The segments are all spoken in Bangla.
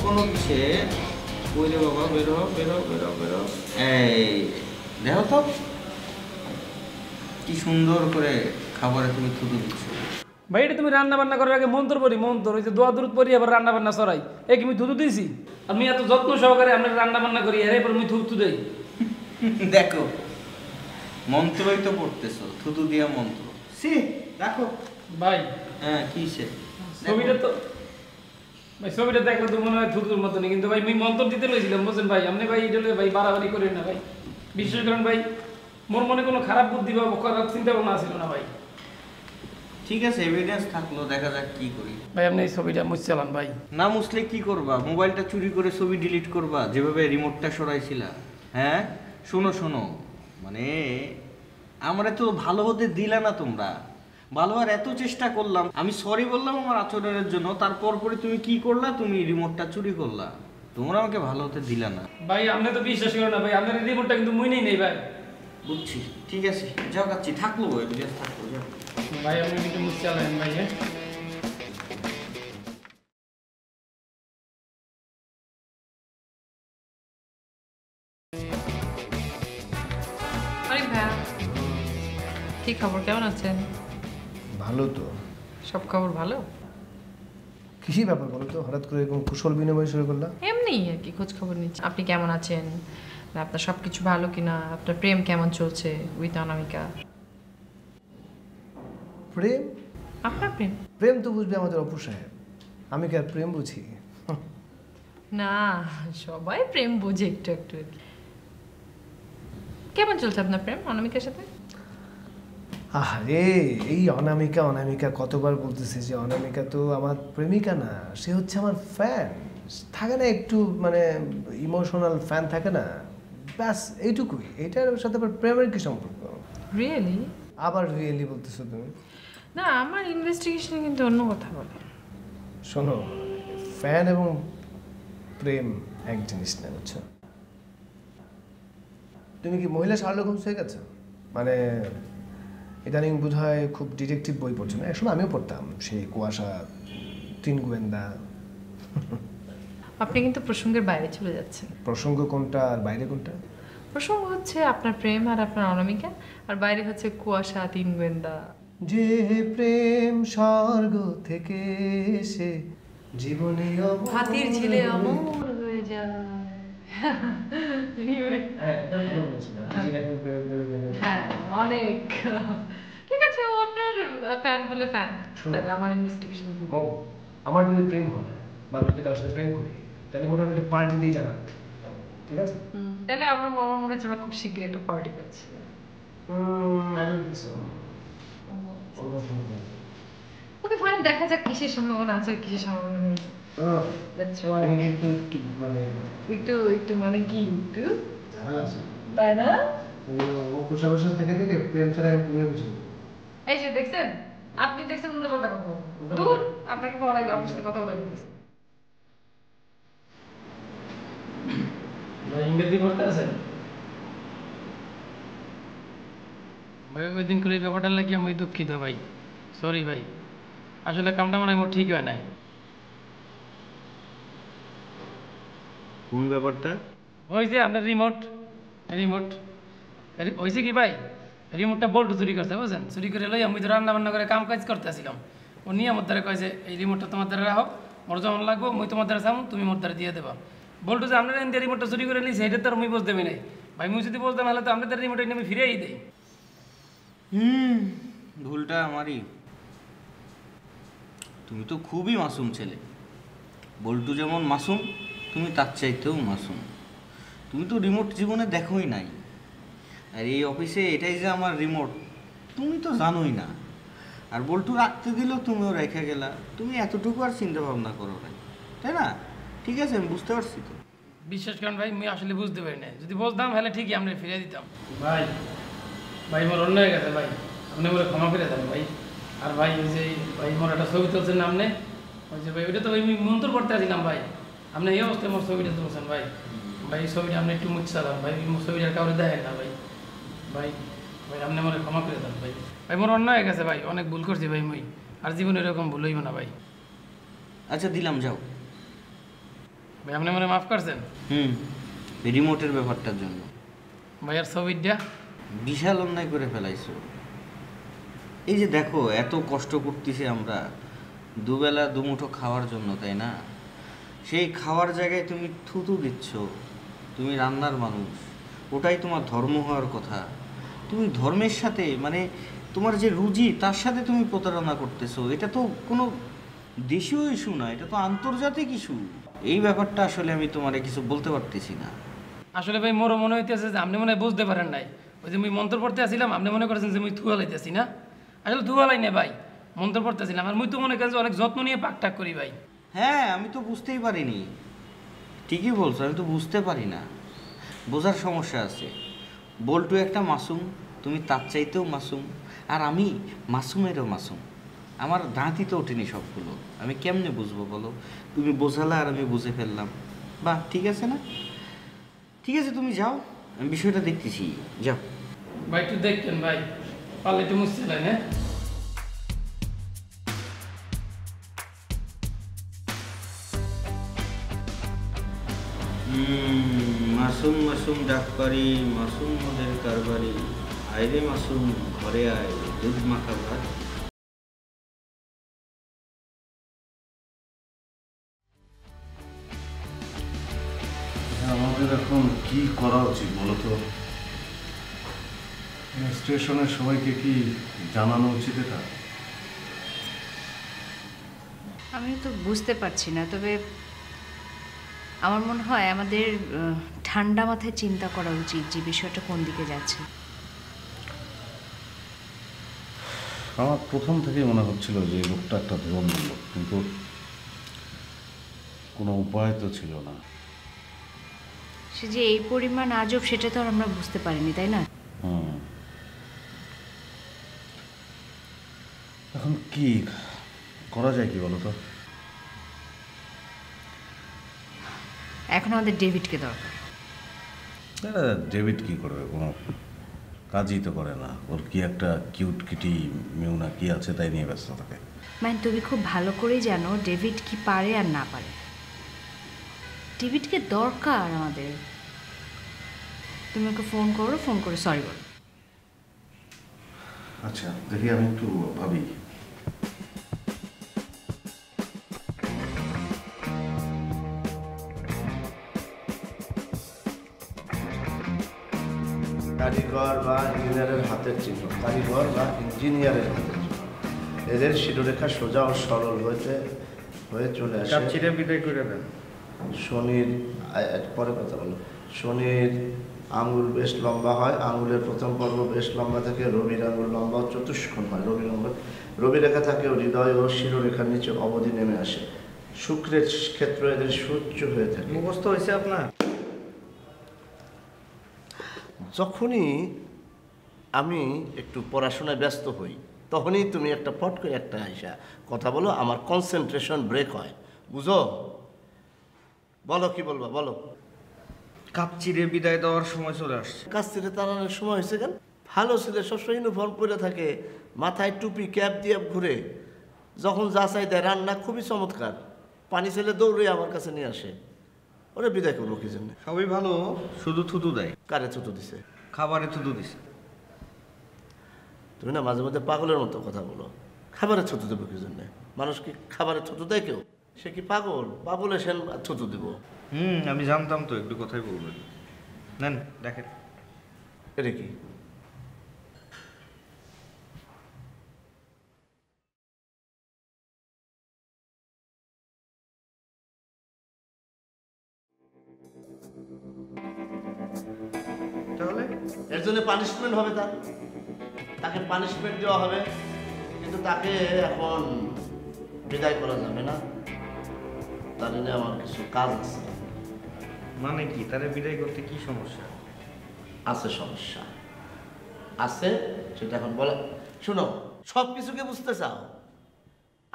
এখনো কিসে? ওই রে বাবা, বেরো বেরো বেরো বেরো। এই দেখো তো কি সুন্দর করে খাবারে তুমি থুতু দিচ্ছ। ভাই এটা তুমি রান্না বান্না করার আগে মন্ত্র পড়ি, মন্ত্র ওই যে দোয়া দুরুদ পড়ি আবার রান্না বান্না সরাই। এই কি আমি থুতু দিয়েছি? আমি এত যত্ন সহকারে আমরা রান্না বান্না করি, এরপর আমি থুতু দেই। দেখো মন্ত্রই তো পড়তেছো, থুতু দিয়া মন্ত্র। সি দেখো ভাই হ্যাঁ কি সে ছবিটা তো ভাই, ছবিটা দেখলে তো মনে হয় থুতুর মতনই, কিন্তু ভাই আমি মন্ত্র দিতে লইছিলাম বুঝছেন ভাই। আপনি ভাই এটা ভাই বাড়াবাড়ি করেন না ভাই, বিশ্বাস করেন ভাই। মোর মনে কোনো খারাপ বুদ্ধি বা খারাপ চিন্তা ভাবনা ছিল না ভাই। ঠিক আছে, এভিডেন্স থাকলো, দেখা যাক কি করি। ভাই আপনি এই ছবিটা মুছছিলেন ভাই। না মুছলে কি করবা? মোবাইলটা চুরি করে ছবি ডিলিট করবা যেভাবে রিমোটটা সরাইছিলা? হ্যাঁ শোনো শোনো, মানে আমরা তো ভালো হতে দিলা না তোমরা। ভালো আর এত চেষ্টা করলাম, আমি সরি বললাম আমার আচরণের জন্য, তারপর পরে তুমি কি করলা? তুমি রিমোটটা চুরি করলা। তোমরা আমাকে ভালো হতে দিলা না ভাই আপনি তো বিশ্বাস করেন না ভাই, আপনার রিমোটটা কিন্তু মুই নেই ভাই। বুঝছি, ঠিক আছে যাও কাচ্ছি, থাকলো এভিডেন্স থাকলো, যাও। ভাই আপনি কিন্তু মুছছিলেন ভাই। হ্যাঁ আরে ভাইয়া, কি খবর, কেমন আছেন? ভালো তো। সব খবর ভালো? কিসি ব্যাপার বলো তো, হঠাৎ করে এরকম কুশল বিনিময় শুরু করলা? এমনি আর কি, খোঁজ খবর নিচ্ছি। আপনি কেমন আছেন, আপনার সব কিছু ভালো কিনা, আপনার প্রেম কেমন চলছে উইথ অনামিকা? প্রেম? আপনার প্রেম? প্রেম তো বুঝবে আমাদের অপু সাহেব, আমি কি আর প্রেম বুঝি? না, সবাই প্রেম বোঝে একটু একটু আর কি। কেমন চলছে আপনার প্রেম অনামিকার সাথে? আরে এই অনামিকা অনামিকা কতবার বলতেছি যে অনামিকা তো আমার প্রেমিকা না, সে হচ্ছে আমার ফ্যান। থাকে না একটু মানে ইমোশনাল ফ্যান থাকে না, ব্যাস এইটুকুই। এটার সাথে আবার প্রেমের কি সম্পর্ক? রিয়েলি? আবার রিয়েলি বলতেছো তুমি? না, আমার ইনভেস্টিগেশনে কিন্তু অন্য কথা বলে। শোনো, ফ্যান এবং প্রেম এক জিনিস না, বুঝছো? তুমি কি মহিলা শার্লক হোমস হয়ে গেছো? মানে ইদানিং বোধ হয় খুব ডিটেকটিভ বই পড়ছো না? একসময় আমিও পড়তাম, সেই কুয়াশা, তিন গোয়েন্দা। আপনি কিন্তু প্রসঙ্গের বাইরে চলে যাচ্ছেন। প্রসঙ্গ কোনটা আর বাইরে কোনটা? প্রসঙ্গ হচ্ছে আপনার প্রেম আর আপনার অনামিকা, আর বাইরে হচ্ছে কুয়াশা, তিন গোয়েন্দা। যে প্রেম স্বর্গ থেকে এসে জীবনে হাতির ঝিলে অমর হয়ে যায়। হ্যাঁ অনেক। ঠিক আছে, ও আপনার ফ্যান হলে ফ্যান, তাহলে আমার ইনভেস্টিগেশন। আমার যদি প্রেম হয় বা আমি তার সাথে প্রেম করি, তাহলে মোটামুটি পার্টি দিয়ে জানা, ঠিক আছে? তাহলে আমার মনে হচ্ছে আমরা খুব শীঘ্রই একটা পার্টি পাচ্ছি। ওকে ফাইন, দেখা যাক কিসের সম্ভাবনা আছে কিসের সম্ভাবনা নেই। একটু একটু মানে কি একটু, তাই না? থেকে থেকে প্রেম ছাড়া আমি প্রেমে বুঝি। এই যে দেখছেন, আপনি দেখছেন উল্টো পাল্টা কথা। দূর, আপনাকে বলা আপনার সাথে কথা বলা ইংরেজি পড়তে আছেন ভাই? ওই দিন করে এই ব্যাপারটা লাগি আমি দুঃখিত ভাই, সরি ভাই। আসলে কামটা মানে আমার ঠিক হয় নাই। কোন ব্যাপারটা? ওই যে আপনার রিমোট, রিমোট হয়েছে কি ভাই, রিমোটটা বল্টু চুরি করছে বুঝছেন। চুরি করে লই আমি তো রান্না বান্না করে কাম কাজ করতেছিলাম। ও নিয়ে আমার দ্বারা কয়েছে এই রিমোটটা তোমার দ্বারা রাখো, মোর যখন লাগবো মুই তোমার দ্বারা চাম, তুমি মোর দ্বারা দিয়ে দেবা। বল্টু যে আপনার ইন্ডিয়া রিমোটটা চুরি করে নিয়েছে এটা তো আমি বুঝতে নাই ভাই। মুই যদি বলতাম তাহলে তো আপনাদের রিমোট আমি ফিরেই দেই। ভুলটা আমারই। তুমি তো খুবই মাসুম ছেলে। বল্টু যেমন মাসুম, তুমি তার চাইতেও মাসুম। তুমি তো রিমোট জীবনে দেখোই নাই, আর এই অফিসে এটাই যে আমার রিমোট তুমি তো জানোই না। আর বল্টু রাখতে দিল, তুমিও রেখে গেলা। তুমি এতটুকু আর চিন্তা ভাবনা করো নাই, তাই না? ঠিক আছে, আমি বুঝতে পারছি তো। বিশ্বাস করেন ভাই, আমি আসলে বুঝতে পারি না। যদি বুঝতাম তাহলে ঠিকই আমরা ফিরে দিতাম। ভাই ভাই মোর অন্য হয়ে গেছে ভাই, আপনি বলে ক্ষমা করে দেন ভাই। আর ভাই ওই যে ভাই মোর একটা ছবি তুলছেন নামনে, ওই যে ভাই ওইটা তো আমি মন্ত্র পড়তে আসছিলাম ভাই। আপনি এই অবস্থায় মোর ছবিটা তুলছেন ভাই। ভাই এই ছবিটা আপনি একটু মুছছিলাম ভাই, মোর ছবিটা কাউরে দেখেন না ভাই। ভাই ভাই আপনি মনে ক্ষমা করে দেন ভাই। ভাই মোর অন্য হয়ে গেছে ভাই, অনেক ভুল করছি ভাই মুই। আর জীবনে এরকম ভুল হইব না ভাই। আচ্ছা দিলাম, যাও। ভাই আপনি মনে মাফ করছেন? রিমোটের ব্যাপারটার জন্য। ভাইয়ার ছবিটা বিশাল অন্যায় করে ফেলাইছো। এই যে দেখো, এত কষ্ট করতেছি আমরা দুবেলা দুমুঠো খাওয়ার জন্য, তাই না? সেই খাওয়ার জায়গায় তুমি থুতু দিচ্ছ। তুমি রান্নার মানুষ, ওটাই তোমার ধর্ম হওয়ার কথা। তুমি ধর্মের সাথে মানে তোমার যে রুজি তার সাথে তুমি প্রতারণা করতেছো। এটা তো কোনো দেশীয় ইস্যু না, এটা তো আন্তর্জাতিক ইস্যু। এই ব্যাপারটা আসলে আমি তোমারে কিছু বলতে পারতেছি না। আসলে ভাই মোরও মনে হইতেছে যে আপনি মনে হয় বুঝতে পারেন নাই। ওই যে মুই মন্ত্র পড়তে আসছিলাম, আপনি মনে করেছেন যে মুই থুয়া লাইতেছি না। আসলে থুয়া লাই না ভাই, মন্ত্র পড়তে আসছিলাম। আর মুই তো মনে করেন যে অনেক যত্ন নিয়ে পাক টাক করি ভাই। হ্যাঁ, আমি তো বুঝতেই পারিনি। ঠিকই বলছো, আমি তো বুঝতে পারি না। বোঝার সমস্যা আছে। বল্টু একটা মাসুম, তুমি তার চাইতেও মাসুম, আর আমি মাসুমেরও মাসুম। আমার দাঁতই তো ওঠেনি সবগুলো, আমি কেমনে বুঝবো বলো? তুমি বোঝালে আর আমি বুঝে ফেললাম। বাহ, ঠিক আছে না? ঠিক আছে, তুমি যাও, আমি বিষয়টা দেখতেছি। যাও ভাই একটু দেখবেন ভাই, পারলে একটু মুছছিলেন। হ্যাঁ মাসুম মাসুম ডাকপারি, মাসুম মদের কারবারি, আইরে মাসুম ঘরে আয়, দুধ মাখা ভাত। আমাদের এখন কি করা উচিত বলো তো? স্টেশনের সবাইকে কি জানানো উচিত এটা? আমি তো বুঝতে পারছি না, তবে আমার মনে হয় আমাদের ঠান্ডা মাথায় চিন্তা করা উচিত যে বিষয়টা কোন দিকে যাচ্ছে। আমার প্রথম থেকেই মনে হচ্ছিল যে লোকটা একটা ধরনের লোক, কিন্তু কোনো উপায় তো ছিল না। সে যে এই পরিমাণ আজব সেটা তো আর আমরা বুঝতে পারিনি, তাই না? এখন কি করা যায় কি বলো তো? এখন আমাদের ডেভিডকে দরকার। ডেভিড কি করবে? কোনো কাজই তো করে না। ওর কি একটা কিউট কিটি মেউনা কি আছে তাই নিয়ে ব্যস্ত থাকে। মানে তুমি খুব ভালো করেই জানো ডেভিড কি পারে আর না পারে। ডেভিডকে দরকার আমাদের। তুমি ওকে ফোন করো, ফোন করে সরি বলো। আচ্ছা দেখি, আমি একটু ভাবি। কারিগর বা ইঞ্জিনিয়ারের হাতের চিহ্ন, কারিগর বা ইঞ্জিনিয়ারের হাতের চিহ্ন, এদের শিরোরেখা সোজা ও সরল হয়ে চলে আসে। কাচ্চিটা বিদায় করে দেন। শনির পরে কথা বলো। শনির আঙুল বেশ লম্বা হয়, আঙুলের প্রথম পর্ব বেশ লম্বা থাকে। রবির আঙুল লম্বা চতুষ্কোণ হয়। রবি রেখা থাকে হৃদয় ও শিরোরেখার নিচে অবধি নেমে আসে। শুক্রের ক্ষেত্র এদের সূর্য হয়ে থাকে। মুখস্থ হয়েছে আপনার? যখনই আমি একটু পড়াশোনায় ব্যস্ত হই তখনই তুমি একটা ফট করে একটা আইসা কথা বলো, আমার কনসেন্ট্রেশন ব্রেক হয়, বুঝো? বলো কি বলবা, বলো। কাপ চিরে বিদায় দেওয়ার সময় চলে আসছে। কাছ থেকে তাড়ানোর সময় হয়েছে কেন? ভালো ছেলে সবসময় ইউনিফর্ম পরে থাকে, মাথায় টুপি ক্যাপ দিয়ে ঘুরে, যখন যা চাই দেয়। রান্না খুবই চমৎকার, পানি ছেলে দৌড়ে আমার কাছে নিয়ে আসে। ওরা বিদায় করবো কি জন্য? সবই ভালো, শুধু থুতু দেয়। কারে থুতু দিছে? খাবারে থুতু দিছে। তুমি না মাঝে মধ্যে পাগলের মতো কথা বলো। খাবারে থুতু দেবো কি জন্যে? মানুষ কি খাবারে থুতু দেয় কেউ? সে কি পাগল? পাগলে সে থুতু দিব? আমি জানতাম তো একটু কথাই বলবেন। নেন দেখেন। এটা কি? তাহলে এর জন্য পানিশমেন্ট হবে, তাকে পানিশমেন্ট দেওয়া হবে, কিন্তু তাকে এখন বিদায় করা যাবে না। তার জন্য আমার কিছু কাজ আছে। মানে কি? তারে বিদায় করতে কি সমস্যা আছে? সমস্যা আছে, সেটা এখন বলে। শোনো, সব কিছুকে বুঝতে চাও,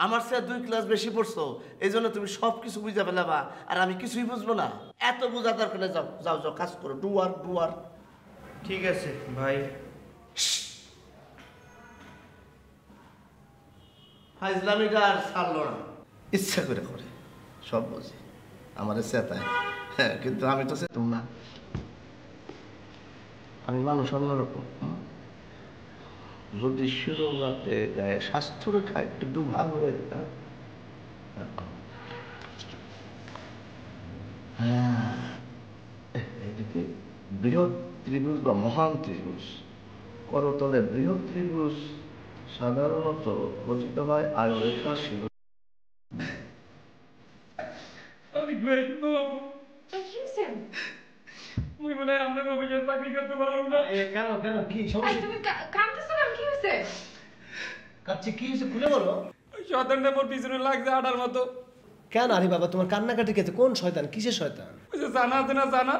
আমার সে 2 ক্লাস বেশি পড়ছো, এই জন্য তুমি সব কিছু বুঝে ফেলাবা আর আমি কিছুই বুঝবো না। এত বোঝা দরকার নেই। যাও যাও যাও, কাজ করো। ডুয়ার। ঠিক আছে ভাই। ফাইজলামিটা আর ছাড়লো না, ইচ্ছা করে করে, সব বুঝি। আমাদের চেতায়। হ্যাঁ, কিন্তু আমি তো চেতাম না। আমি মানুষ অন্যরকম। যদি শিরোনাতে গায়ে স্বাস্থ্য রেখা একটু ভালো হয়ে যেতাম। এদিকে বৃহৎ ত্রিভুজ বা মহান ত্রিভুজ, করতলে বৃহৎ ত্রিভুজ সাধারণত রচিত হয় আয়ুরেখা শিরোনাম। কেন কেন কি সমস্যা? তুমি কাঁদতেছো কেন? কি হয়েছে? কাচ্চি কি হয়েছে খুলে বলো। শয়তানটা মোর পিছনে লাগছে আটার মতো। কেন আরে বাবা তোমার কান্নাকাটি খেতে? কোন শয়তান? কিসের শয়তান? ওই যে জানা আছে না, জানা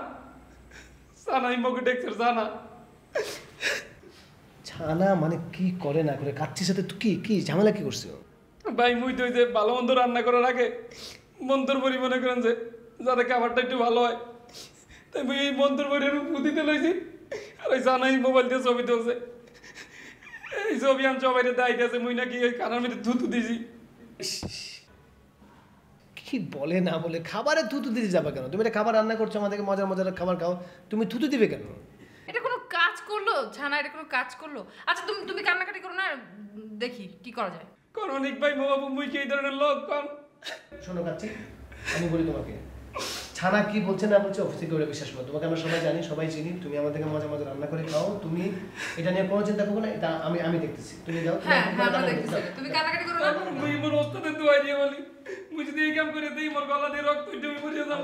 জানাই মগে ডেকছে জানা। ছানা মানে কি করে না করে? কাচ্চির সাথে কি কি ঝামেলা কি করছো? ভাই মুই তো ওই যে ভালো মন্দ রান্না করার আগে মন্তর পরি মনে করেন যে যাতে খাবারটা একটু ভালো হয়, তাই মুই এই মন্তর পরির পুঁতিতে লইছি। আর ওই জানাই মোবাইল দিয়ে ছবি তুলছে। এই ছবি আমি সবাই দায়িত্ব মুই নাকি ওই কানার মধ্যে থুতু দিছি। কি বলে না বলে খাবারে থুতু দিতে যাবে কেন? তুমি একটা খাবার রান্না করছো, আমাদেরকে মজার মজার খাবার খাও, তুমি থুতু দিবে কেন? এটা কোনো কাজ করলো ছানা? এটা কোনো কাজ করলো? আচ্ছা তুমি তুমি কান্নাকাটি করো না, দেখি কি করা যায়। করণিক ভাই বাবু মুই কি এই ধরনের লোক কম? শোনো কাচ্চি, আমি বলি তোমাকে, ছানা কি বলছে না বলছে অফিসে করে বিশ্বাস করো। তোমাকে আমরা সবাই জানি, সবাই চিনি, তুমি আমাদেরকে মজা মজা রান্না করে খাও। তুমি এটা নিয়ে কোনো চিন্তা করো না, এটা আমি দেখতেছি। তুমি যাও। হ্যাঁ হ্যাঁ আমরা দেখতেছি। তুমি কান্নাকাটি করো না। মুই মোর ওস্তাদের দোয়াই দিয়ে বলি, মুই যদি এই কাম করে দেই মোর গলা দিয়ে রক্ত উঠে আমি মরে যাব।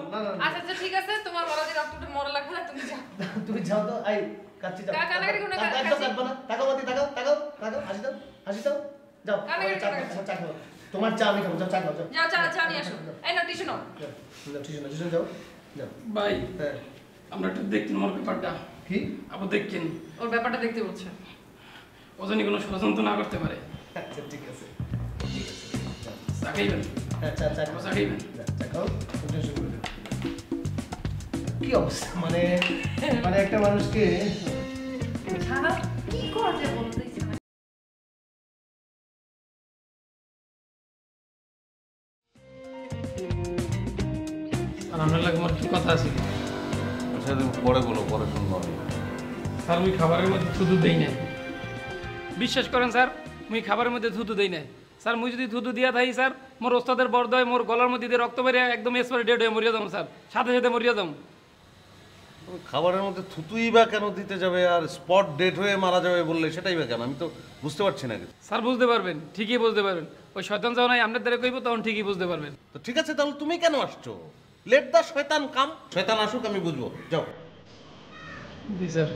আচ্ছা আচ্ছা ঠিক আছে, তোমার গলা দিয়ে রক্ত উঠে মরা লাগবে না, তুমি যাও। তুমি যাও তো। আই কাচ্চি যাও। কান্নাকাটি করো না, একদম কাঁদবা না। তাকাও মাতি, তাকাও তাকাও তাকাও, হাসি দাও, হাসি দাও। যাও কান্নাকাটি চা করো না। খাও, চা খাও। তোমার চা আমি খাবো, যাও চা খাও, যাও। যাও চা চা নিয়ে আসো। এই নাও টিস্যু নাও। যাও টিউশন যাও, যাও। ভাই হ্যাঁ আমরা একটু দেখতেন মোর ব্যাপারটা। কি? আবার দেখছেন ওর ব্যাপারটা দেখতে বলছে। ও জানি কোনো ষড়যন্ত্র না করতে পারে। আচ্ছা ঠিক আছে, ঠিক আছে। যাও। চা খাইবেন? হ্যাঁ চা চা খাও। চা খাইবেন? চা খাও, টেনশন করে দিও। কি অবস্থা মানে মানে একটা মানুষকে ছানা কি করা যায় বলো তো? আর আপনার লাগে মোর কি কথা আছে কি? আচ্ছা তুমি পরে বলো, পরে শুনবো আমি। স্যার মুই খাবারের মধ্যে থুতু দেই নাই। বিশ্বাস করেন স্যার, মুই খাবারের মধ্যে থুতু দেই নাই। স্যার মুই যদি থুতু দিয়া থাকি স্যার, মোর ওস্তাদের বর্দয় মোর গলার মধ্যে দিয়ে রক্ত বেরিয়ে একদম এক্সপায়ার ডেট হয়ে মরিয়া যাবো স্যার, সাথে সাথে মরিয়া যাবো। খাবারের মধ্যে থুতুই বা কেন দিতে যাবে আর স্পট ডেট হয়ে মারা যাবে বললে সেটাই বা কেন? আমি তো বুঝতে পারছি না কিছু। স্যার বুঝতে পারবেন, ঠিকই বুঝতে পারবেন। ওই শয়তান যখন আপনার দ্বারা কইব তখন ঠিকই বুঝতে পারবেন। তো ঠিক আছে, তাহলে তুমি কেন আসছো? লেট দা শয়তান কাম। শয়তান আসুক, আমি বুঝবো। যাও। জি স্যার।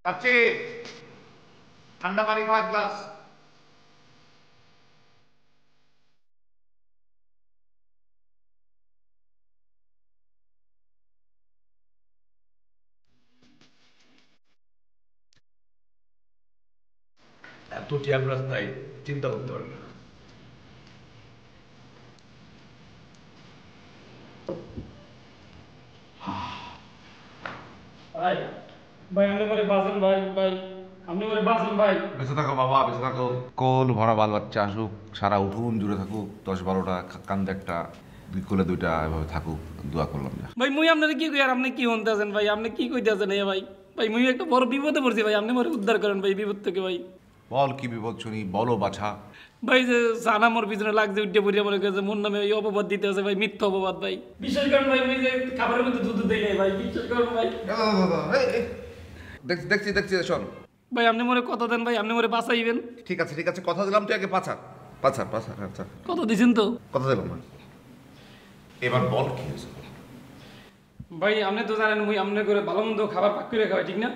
কাচ্চি, ঠান্ডা পানি খাওয়া এক গ্লাস। এত টিয়ার গ্লাস নাই, চিন্তা করতে পারবে না। ভাই ভাই আপনি মরে বাঁচেন ভাই, ভাই আপনি মরে বাঁচেন ভাই। বেঁচে থাকো বাবা, বেঁচে থাকো। কোল ভরা বাল বাচ্চা আসুক, সারা উঠুন জুড়ে থাকুক, 10-12টা কান্দে একটা, দুই কোলে দুইটা, এভাবে থাকুক, দোয়া করলাম। যা ভাই মুই আপনার কি কই আর আপনি কি হনতে আছেন ভাই? আপনি কি কইতে আছেন এই ভাই? ভাই মুই একটা বড় বিপদে পড়ছি ভাই, আপনি মরে উদ্ধার করেন ভাই বিপদ থেকে ভাই। বল কি বিপদ শুনি, বলো বাছা। ভাই যে সানা মোর পিছনে লাগছে উঠে পড়িয়া মনে করছে মোর নামে ওই অপবাদ দিতে আছে ভাই, মিথ্যা অপবাদ ভাই। বিশ্বাস করেন ভাই, মুই যে খাবারের মধ্যে দুধ দেই নাই ভাই, বিশ্বাস করেন ভাই। দেখছি দেখছি দেখছি, শোন ভাই আপনি মরে কথা দেন ভাই, আপনি মরে বাঁচাইবেন। ঠিক আছে ঠিক আছে, কথা দিলাম, তুই আগে পাছা পাছা পাছা। আচ্ছা কথা দিছেন তো? কথা দিলাম না, এবার বল কি হয়েছে। ভাই আপনি তো জানেন মুই আপনি করে ভালো মন্দ খাবার পাক করে খাওয়াই, ঠিক না?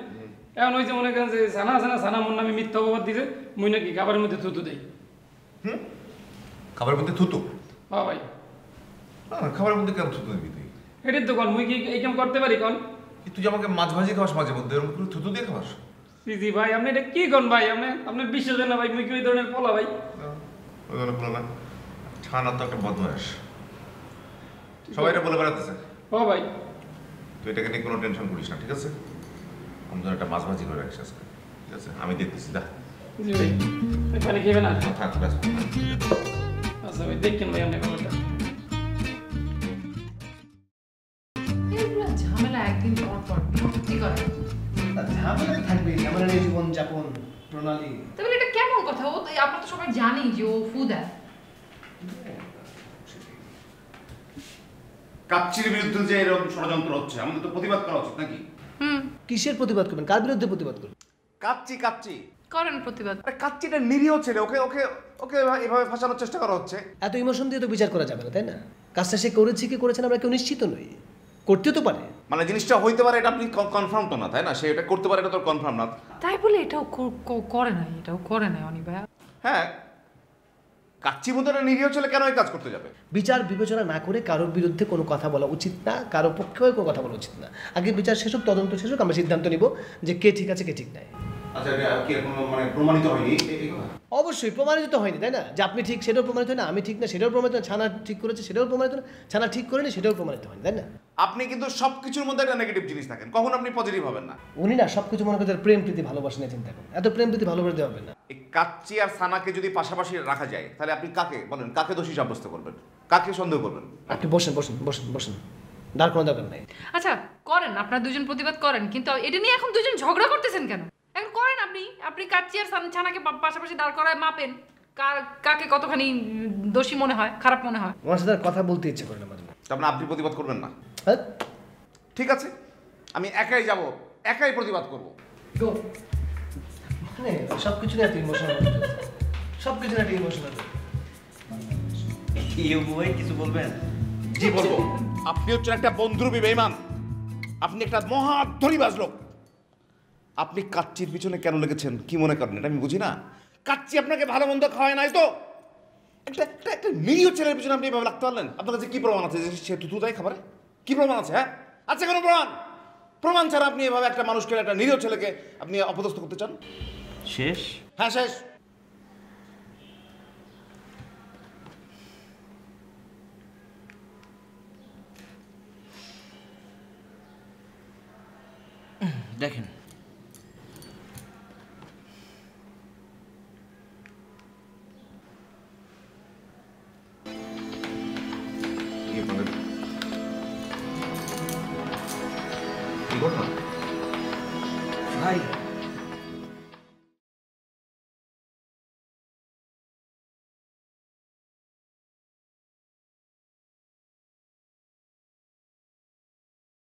এখন ওই যে মনে করেন যে সানা আছে না, সানা মোর নামে মিথ্যা অপবাদ দিছে, মুই নাকি খাবারের মধ্যে থুতু দেই। খাবারের মধ্যে থুতু? হ্যাঁ ভাই। না খাবারের মধ্যে কেন থুতু দিবি তুই? এটাই তো কন, মুই কি এই কাম করতে পারি কন? তুই যে আমাকে মাছ ভাজি খাওয়াস মাঝে মধ্যে, এরকম করে থুতু দিয়ে খাওয়াস? জি জি ভাই, আপনি এটা কি কন ভাই? আপনার বিশ্বাস হয় না ভাই, মুই কি ওই ধরনের পোলা ভাই? ওই জন্য বলো না, ছানা তো একটা বদমাস, সবাই এটা বলে বেড়াতেছে। ও ভাই তুই এটাকে নিয়ে কোনো টেনশন করিস না, ঠিক আছে? আমি ধর একটা মাছ ভাজি করে রাখছি আজকে, ঠিক আছে? আমি দেখতেছি, দেখ। জি ভাই, পানি খেবেন না? থাক, ব্যস্ত না। আচ্ছা ভাই, দেখেন ভাই আপনি ব্যাপারটা। এগুলো ঝামেলা একদিন পর পর বিরক্তি করে। ঝামেলা থাকবেই, ঝামেলা নিয়ে জীবন যাপন প্রণালী। তবে এটা কেমন কথা? ও তো আমরা তো সবাই জানি যে ও ফু দেয়। কাচ্চির বিরুদ্ধে যে এরকম ষড়যন্ত্র হচ্ছে, আমাদের তো প্রতিবাদ করা উচিত নাকি? কিসের প্রতিবাদ করবেন? কার বিরুদ্ধে প্রতিবাদ করবেন? কাচ্চি করেন প্রতিবাদ। আরে কাচ্চিটা নিরীহ ছেলে, ওকে ওকে ওকে এভাবে ফাঁসানোর চেষ্টা করা হচ্ছে। এত ইমোশন দিয়ে তো বিচার করা যাবে না, তাই না? কাজটা সে করেছে কি করেছে না আমরা কেউ নিশ্চিত নই, করতেও তো পারে। মানে জিনিসটা হইতে পারে, এটা আপনি কনফার্ম তো না, তাই না? সে এটা করতে পারে, এটা তো কনফার্ম না। তাই বলে এটাও করে নাই, এটাও করে নাই অনি ভাইয়া। হ্যাঁ, কাচ্চি মতো একটা নিরীহ ছেলে কেন এই কাজ করতে যাবে? বিচার বিবেচনা না করে কারোর বিরুদ্ধে কোনো কথা বলা উচিত না, কারো পক্ষেও কোনো কথা বলা উচিত না। আগে বিচার শেষ হোক, তদন্ত শেষ হোক, আমরা সিদ্ধান্ত নিব যে কে ঠিক আছে কে ঠিক নাই। আচ্ছা, এটা কি মানে প্রমাণিত হয়নি? অবশ্যই প্রমাণিত তো হয়নি, তাই না? যে আপনি ঠিক সেটাও প্রমাণিত হয় না, আমি ঠিক না সেটাও প্রমাণিত না, ছানা ঠিক করেছে সেটাও প্রমাণিত না, ছানা ঠিক করেনি সেটাও প্রমাণিত হয়নি, তাই না? আপনি কিন্তু সবকিছুর মধ্যে একটা নেগেটিভ জিনিস থাকেন, কখন আপনি পজিটিভ হবেন না। উনি না সব কিছু মনে করতে প্রেম প্রীতি ভালোবাসা নিয়ে চিন্তা করেন। এত প্রেম প্রীতি ভালোবাসা দেওয়া হবে না। এই কাচ্চি আর সানাকে যদি পাশাপাশি রাখা যায়, তাহলে আপনি কাকে বলেন, কাকে দোষী সাব্যস্ত করবেন, কাকে সন্দেহ করবেন? আপনি বসেন বসেন বসেন বসেন, দাঁড় কোনো দরকার নাই। আচ্ছা করেন, আপনারা দুজন প্রতিবাদ করেন, কিন্তু এটা নিয়ে এখন দুজন ঝগড়া করতেছেন কেন? এখন করেন আপনি কাচ্চি আর ছানাকে পাশাপাশি দাঁড় করায় মাপেন কাকে কতখানি দোষী মনে হয়, খারাপ মনে হয়। আমার সাথে আর কথা বলতে ইচ্ছে করে না মাঝে মাঝে। তার মানে আপনি প্রতিবাদ করবেন না? হ্যাঁ ঠিক আছে, আমি একাই যাব, একাই প্রতিবাদ করব। মানে সব কিছু নিয়ে এত ইমোশনাল, সব কিছু নিয়ে ইমোশনাল। ভাই কিছু বলবেন? জি বলবো। আপনি হচ্ছেন একটা বন্ধুরূপী বেঈমান, আপনি একটা মহা ধরিবাজ লোক। আপনি কাচ্চির পিছনে কেন লেগেছেন কি মনে করেন? এটা আমি বুঝি না। কাচ্চি আপনাকে ভালো মন্দ খাওয়ায় নাই তো? একটা নিরীহ ছেলের পিছনে আপনি এভাবে লাগতে পারলেন? আপনার কাছে কি প্রমাণ আছে যে সে তুতু দেয় খাবারে? কি প্রমাণ আছে? হ্যাঁ, আচ্ছা, কোনো প্রমাণ ছাড়া আপনি এভাবে একটা মানুষকে, একটা নিরীহ ছেলেকে আপনি অপদস্থ করতে চান? শেষ? হ্যাঁ, শেষ। দেখেন, কি করলাম ভাই